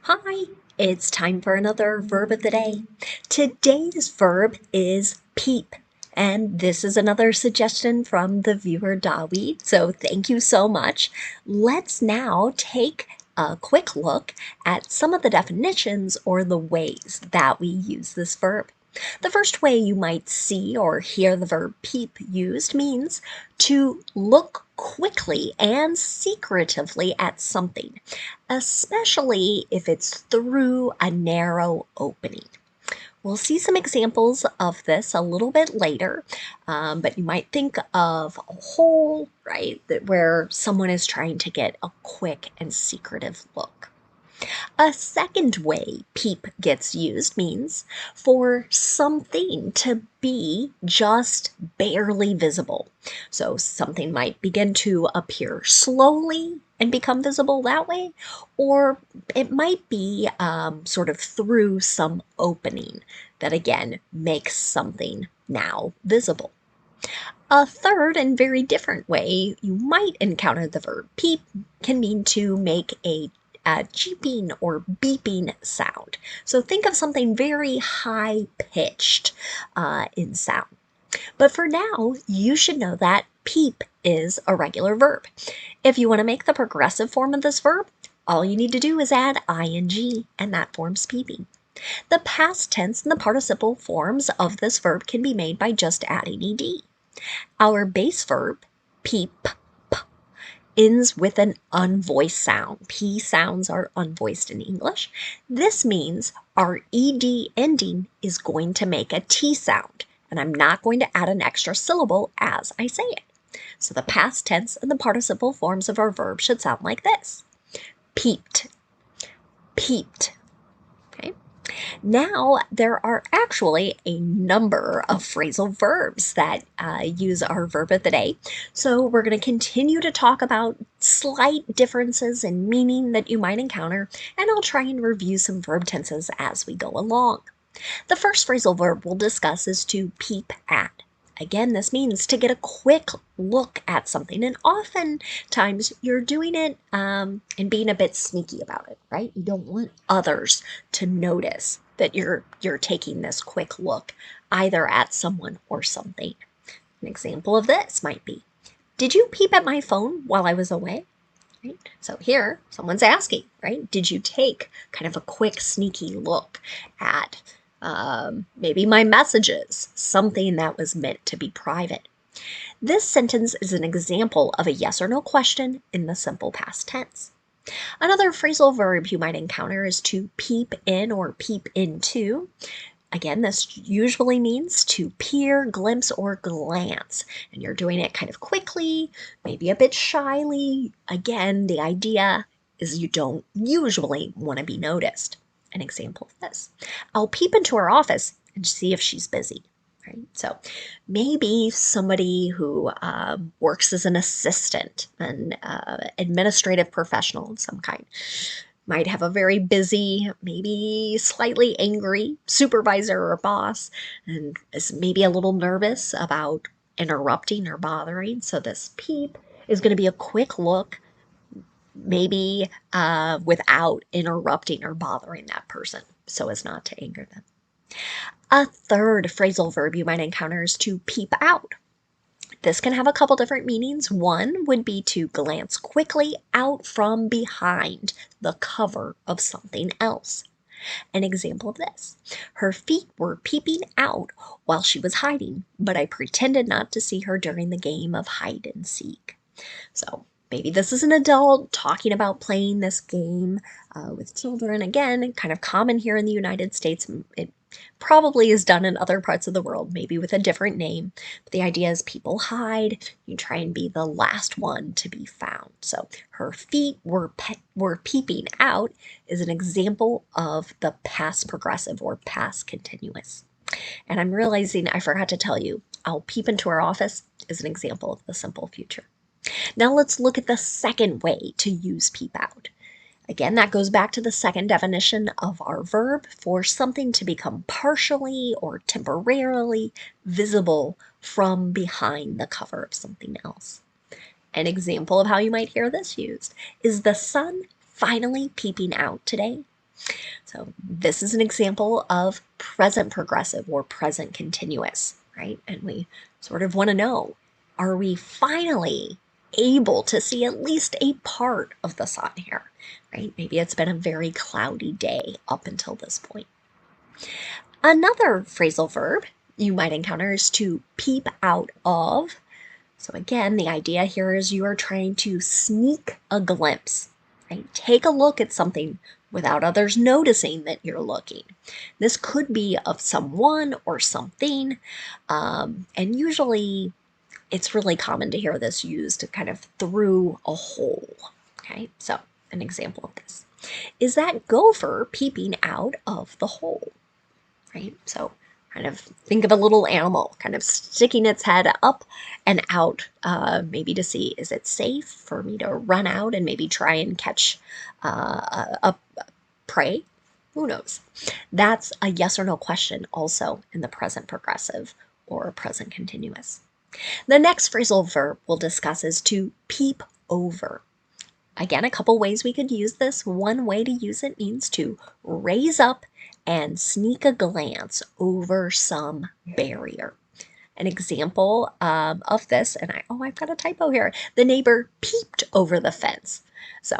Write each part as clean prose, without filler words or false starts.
Hi, it's time for another verb of the day. Today's verb is peep, and this is another suggestion from the viewer Dawi, so thank you so much. Let's now take a quick look at some of the definitions or the ways that we use this verb. The first way you might see or hear the verb peep used means to look quickly and secretively at something, especially if it's through a narrow opening. We'll see some examples of this a little bit later, but you might think of a hole, right, where someone is trying to get a quick and secretive look. A second way peep gets used means for something to be just barely visible. So something might begin to appear slowly and become visible that way, or it might be sort of through some opening that again makes something now visible. A third and very different way you might encounter the verb peep can mean to make a cheeping or beeping sound. So think of something very high pitched in sound. But for now, you should know that peep is a regular verb. If you want to make the progressive form of this verb, all you need to do is add ing, and that forms peeping. The past tense and the participle forms of this verb can be made by just adding ed. Our base verb, peep, ends with an unvoiced sound. P sounds are unvoiced in English. This means our ed ending is going to make a T sound, and I'm not going to add an extra syllable as I say it. So the past tense and the participle forms of our verb should sound like this. Peeped, peeped. Okay. Now, there are actually a number of phrasal verbs that use our verb of the day. So we're going to continue to talk about slight differences in meaning that you might encounter, and I'll try and review some verb tenses as we go along. The first phrasal verb we'll discuss is to peep at. Again, this means to get a quick look at something, and oftentimes you're doing it and being a bit sneaky about it, right? You don't want others to notice that you're taking this quick look either at someone or something. An example of this might be, did you peep at my phone while I was away? Right? So here, someone's asking, right? Did you take kind of a quick, sneaky look at maybe my messages, something that was meant to be private? This sentence is an example of a yes or no question in the simple past tense. Another phrasal verb you might encounter is to peep in or peep into. Again, this usually means to peer, glimpse, or glance. And you're doing it kind of quickly, maybe a bit shyly. Again, the idea is you don't usually want to be noticed. An example of this, I'll peep into her office and see if she's busy. Right? So maybe somebody who works as an assistant, an administrative professional of some kind, might have a very busy, maybe slightly angry supervisor or boss, and is maybe a little nervous about interrupting or bothering. So this peep is going to be a quick look, maybe without interrupting or bothering that person so as not to anger them. A third phrasal verb you might encounter is to peep out. This can have a couple different meanings. One would be to glance quickly out from behind the cover of something else. An example of this, her feet were peeping out while she was hiding, but I pretended not to see her during the game of hide and seek. So maybe this is an adult talking about playing this game with children. Again, kind of common here in the United States. It probably is done in other parts of the world, maybe with a different name. But the idea is people hide. You try and be the last one to be found. So her feet were peeping out is an example of the past progressive or past continuous. And I'm realizing I forgot to tell you, I'll peep into her office is an example of the simple future. Now let's look at the second way to use peep out. Again, that goes back to the second definition of our verb, for something to become partially or temporarily visible from behind the cover of something else. An example of how you might hear this used is the sun finally peeping out today. So this is an example of present progressive or present continuous, right? And we sort of want to know, are we finally able to see at least a part of the sun here, right? Maybe it's been a very cloudy day up until this point. Another phrasal verb you might encounter is to peep out of. So again, the idea here is you are trying to sneak a glimpse, right? Take a look at something without others noticing that you're looking. This could be of someone or something, and usually it's really common to hear this used kind of through a hole. Okay, so an example of this is that gopher peeping out of the hole, right? So kind of think of a little animal kind of sticking its head up and out, maybe to see, is it safe for me to run out and maybe try and catch a prey? Who knows? That's a yes or no question also in the present progressive or present continuous. The next phrasal verb we'll discuss is to peep over. Again, a couple ways we could use this. One way to use it means to raise up and sneak a glance over some barrier. An example of this, and I've got a typo here. The neighbor peeped over the fence. So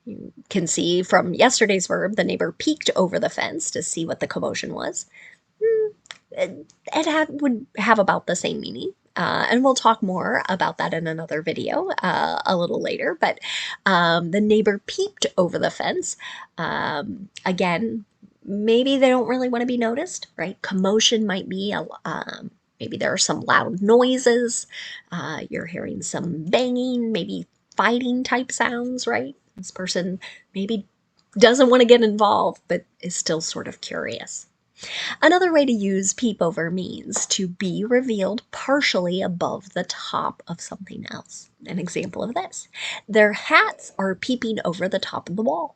you can see from yesterday's verb, the neighbor peeked over the fence to see what the commotion was. It would have about the same meaning. And we'll talk more about that in another video a little later. But the neighbor peeped over the fence. Again, maybe they don't really want to be noticed, right? Commotion might be, maybe there are some loud noises. You're hearing some banging, maybe fighting type sounds, right? This person maybe doesn't want to get involved, but is still sort of curious. Another way to use peep over means to be revealed partially above the top of something else. An example of this, their hats are peeping over the top of the wall,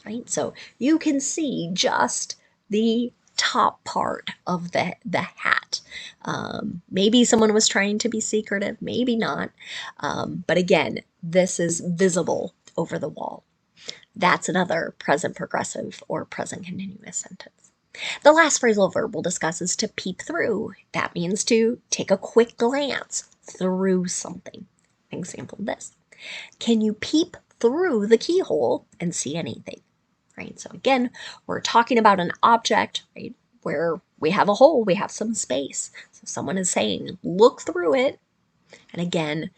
right? So you can see just the top part of the hat. Maybe someone was trying to be secretive, maybe not. But again, this is visible over the wall. That's another present progressive or present continuous sentence. The last phrasal verb we'll discuss is to peep through. That means to take a quick glance through something. An example of this. Can you peep through the keyhole and see anything? Right? So again, we're talking about an object, right, where we have a hole, we have some space. So someone is saying, look through it. And again,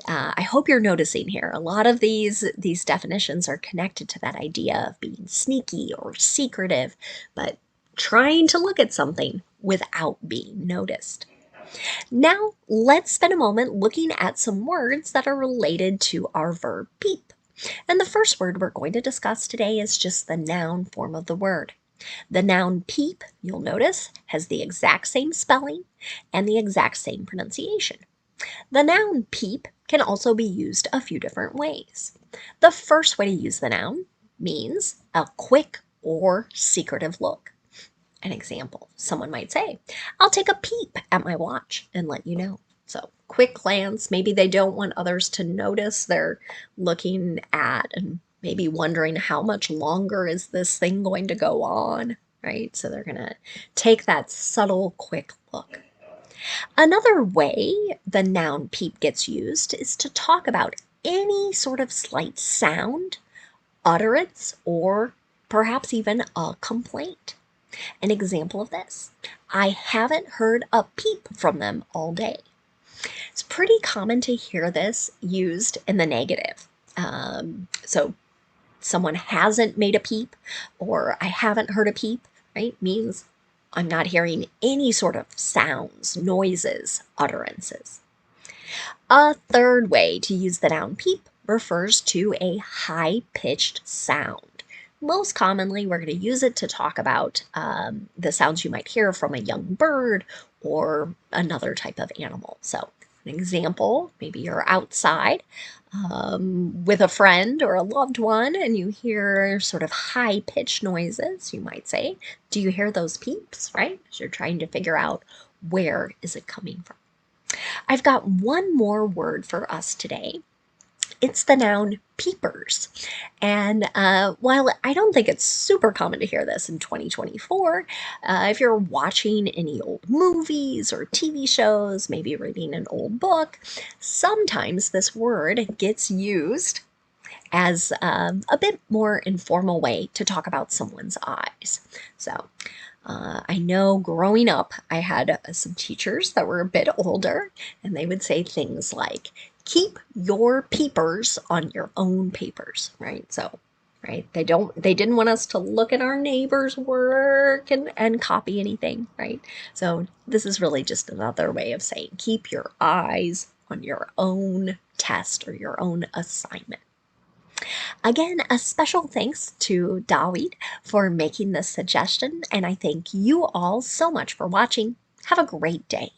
I hope you're noticing here, a lot of these definitions are connected to that idea of being sneaky or secretive, but trying to look at something without being noticed. Now, let's spend a moment looking at some words that are related to our verb peep. And the first word we're going to discuss today is just the noun form of the word. The noun peep, you'll notice, has the exact same spelling and the exact same pronunciation. The noun peep can also be used a few different ways. The first way to use the noun means a quick or secretive look. An example, someone might say, I'll take a peep at my watch and let you know. So quick glance, maybe they don't want others to notice they're looking at and maybe wondering how much longer is this thing going to go on, right? So they're going to take that subtle, quick look. Another way the noun peep gets used is to talk about any sort of slight sound, utterance, or perhaps even a complaint. An example of this, I haven't heard a peep from them all day. It's pretty common to hear this used in the negative. So someone hasn't made a peep, or I haven't heard a peep, right, means I'm not hearing any sort of sounds, noises, utterances. A third way to use the noun peep refers to a high-pitched sound. Most commonly, we're going to use it to talk about the sounds you might hear from a young bird or another type of animal. So an example, maybe you're outside with a friend or a loved one and you hear sort of high-pitched noises, you might say, do you hear those peeps, right? As you're trying to figure out where is it coming from. I've got one more word for us today, It's the noun peepers. And while I don't think it's super common to hear this in 2024, if you're watching any old movies or TV shows, maybe reading an old book, sometimes this word gets used as a bit more informal way to talk about someone's eyes. So I know growing up, I had some teachers that were a bit older, and they would say things like, keep your peepers on your own papers, right? So, right, they didn't want us to look at our neighbor's work and copy anything, right? So this is really just another way of saying keep your eyes on your own test or your own assignment. Again, a special thanks to Dawid for making this suggestion, and I thank you all so much for watching. Have a great day.